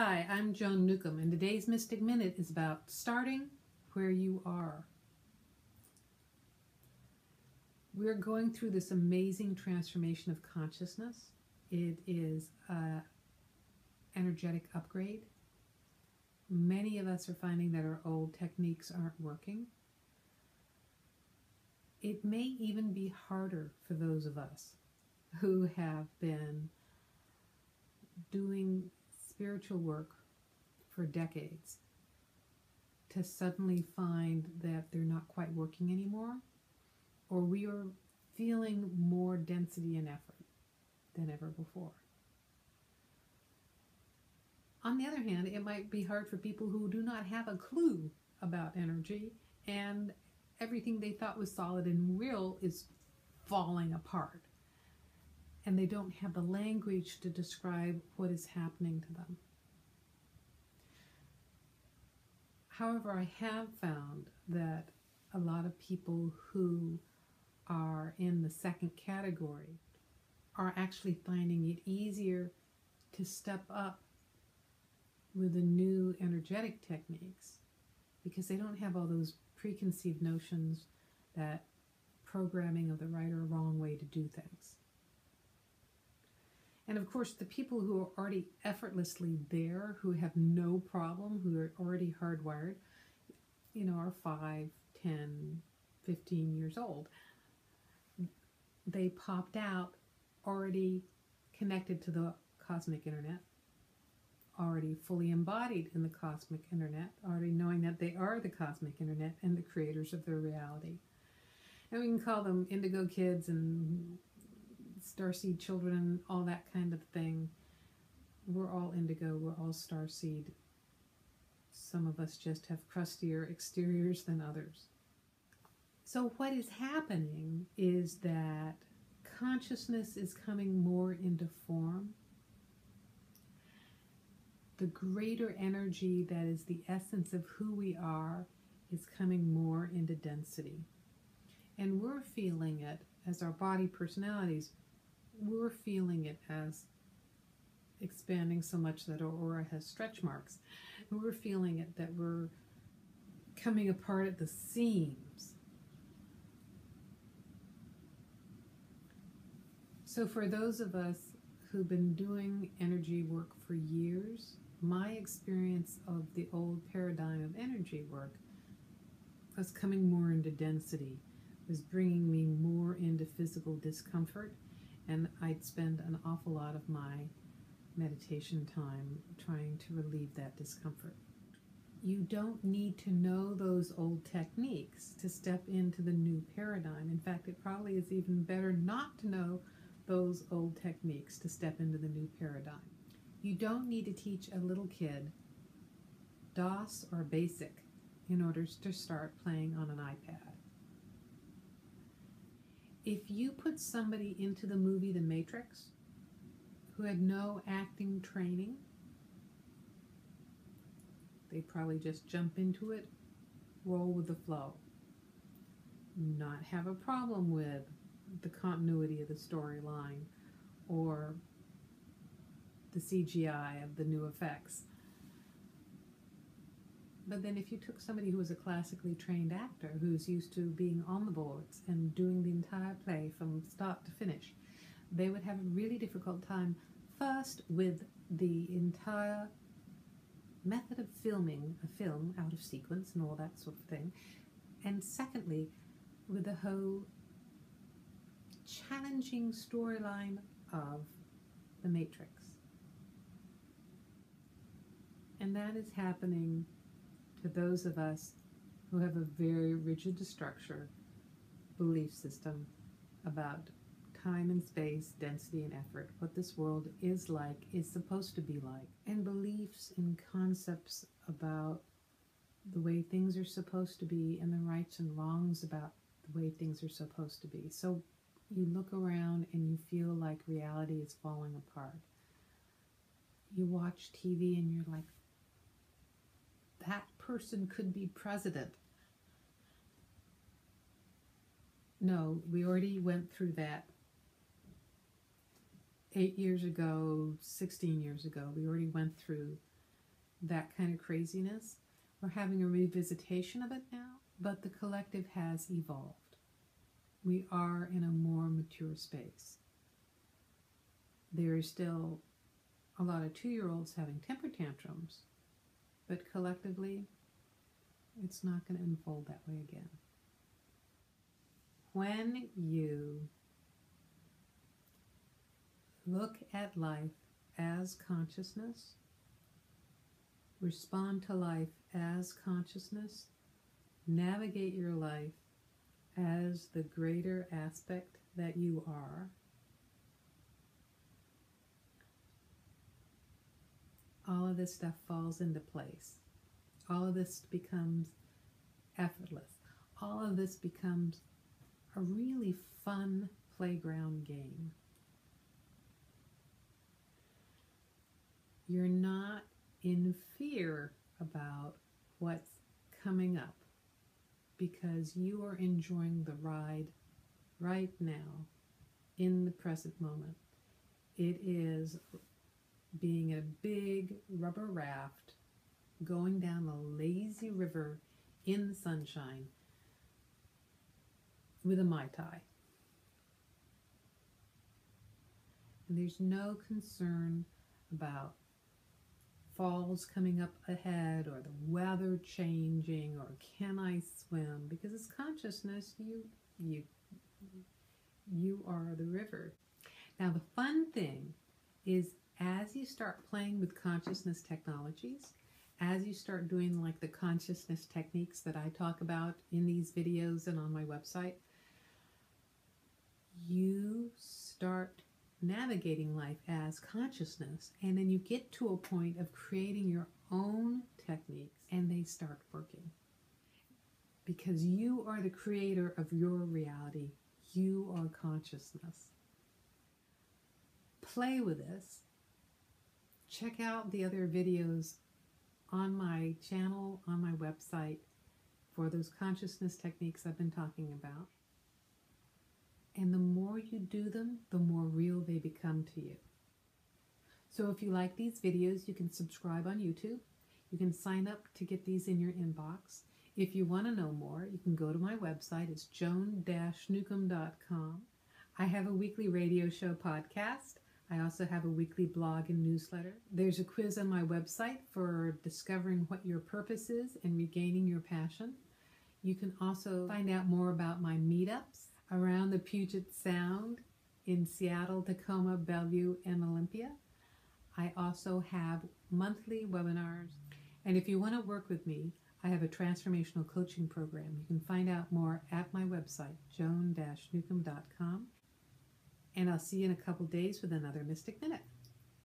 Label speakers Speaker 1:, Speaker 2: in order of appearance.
Speaker 1: Hi, I'm Joan Newcomb, and today's Mystic Minute is about starting where you are. We're going through this amazing transformation of consciousness. It is an energetic upgrade. Many of us are finding that our old techniques aren't working. It may even be harder for those of us who have been doing spiritual work for decades to suddenly find that they're not quite working anymore, or we are feeling more density and effort than ever before. On the other hand, it might be hard for people who do not have a clue about energy and everything they thought was solid and real is falling apart, and they don't have the language to describe what is happening to them. However, I have found that a lot of people who are in the second category are actually finding it easier to step up with the new energetic techniques because they don't have all those preconceived notions that programming of the right or wrong way to do things. And of course, the people who are already effortlessly there, who have no problem, who are already hardwired, are 5, 10, 15 years old. They popped out already connected to the cosmic internet, already fully embodied in the cosmic internet, already knowing that they are the cosmic internet and the creators of their reality. And we can call them indigo kids and starseed children and all that kind of thing. We're all indigo, we're all starseed. Some of us just have crustier exteriors than others. So what is happening is that consciousness is coming more into form. The greater energy that is the essence of who we are is coming more into density. And we're feeling it as our body personalities. We're feeling it as expanding so much that our aura has stretch marks. And we're feeling it that we're coming apart at the seams. So for those of us who've been doing energy work for years, my experience of the old paradigm of energy work was coming more into density, was bringing me more into physical discomfort, and I'd spend an awful lot of my meditation time trying to relieve that discomfort. You don't need to know those old techniques to step into the new paradigm. In fact, it probably is even better not to know those old techniques to step into the new paradigm. You don't need to teach a little kid DOS or BASIC in order to start playing on an iPad. If you put somebody into the movie The Matrix who had no acting training, they'd probably just jump into it, roll with the flow, not have a problem with the continuity of the storyline or the CGI of the new effects. But then if you took somebody who was a classically trained actor who's used to being on the boards and doing the entire play from start to finish, they would have a really difficult time first with the entire method of filming a film out of sequence and all that sort of thing, and secondly with the whole challenging storyline of The Matrix. And that is happening to those of us who have a very rigid structure, belief system about time and space, density and effort, what this world is like, is supposed to be like, and beliefs and concepts about the way things are supposed to be and the rights and wrongs about the way things are supposed to be. So you look around and you feel like reality is falling apart. You watch TV and you're like, that person could be president. No, we already went through that 8 years ago, 16 years ago. We already went through that kind of craziness. We're having a revisitation of it now, but the collective has evolved. We are in a more mature space. There is still a lot of 2-year-olds having temper tantrums, but collectively, it's not going to unfold that way again. When you look at life as consciousness, respond to life as consciousness, navigate your life as the greater aspect that you are, all of this stuff falls into place. All of this becomes effortless. All of this becomes a really fun playground game. You're not in fear about what's coming up because you are enjoying the ride right now in the present moment. It is being a big rubber raft going down a lazy river in the sunshine with a Mai Tai. And there's no concern about falls coming up ahead or the weather changing or can I swim, because it's consciousness. You are the river. Now the fun thing is, as you start playing with consciousness technologies, as you start doing like the consciousness techniques that I talk about in these videos and on my website, you start navigating life as consciousness, and then you get to a point of creating your own techniques and they start working. Because you are the creator of your reality. You are consciousness. Play with this. Check out the other videos on my channel, on my website, for those consciousness techniques I've been talking about. And the more you do them, the more real they become to you. So if you like these videos, you can subscribe on YouTube. You can sign up to get these in your inbox. If you want to know more, you can go to my website. It's joan-newcomb.com. I have a weekly radio show podcast. I also have a weekly blog and newsletter. There's a quiz on my website for discovering what your purpose is and regaining your passion. You can also find out more about my meetups around the Puget Sound in Seattle, Tacoma, Bellevue, and Olympia. I also have monthly webinars. And if you want to work with me, I have a transformational coaching program. You can find out more at my website, joan-newcomb.com. And I'll see you in a couple days with another Mystic Minute.